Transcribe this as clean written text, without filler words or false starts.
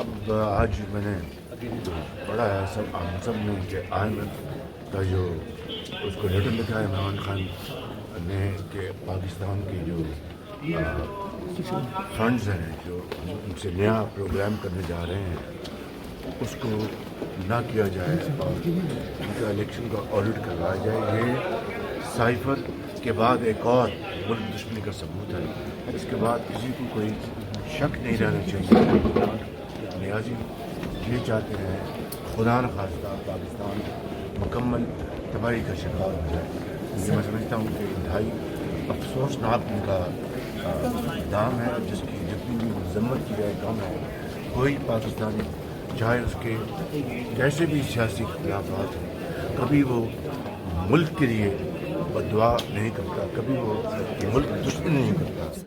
اب آج میں نے پڑھا ہے ہم سب نے کہ IMF کا جو اس کو لیٹر لکھا ہے عمران خان نے کہ پاکستان کی جو فنڈز ہیں جو ان سے نیا پروگرام کرنے جا رہے ہیں اس کو نہ کیا جائے اور ان کا الیکشن کا آڈٹ کروایا جائے. یہ سائفر کے بعد ایک اور ملک دشمنی کا ثبوت ہے. اس کے بعد کسی کو کوئی شک نہیں رہنا چاہیے. نیازی یہ چاہتے ہیں خدا نخواستہ پاکستان مکمل تباہی کا شکار ہو جائے. یہ میں سمجھتا ہوں کہ انتہائی افسوسناک ان کا اقدام ہے جس کی جتنی بھی مذمت کی جائے کم ہے. کوئی پاکستانی چاہے اس کے کیسے بھی سیاسی اختلافات ہیں کبھی وہ ملک کے لیے بد دعا نہیں کرتا, کبھی وہ ملک دشمن نہیں کرتا.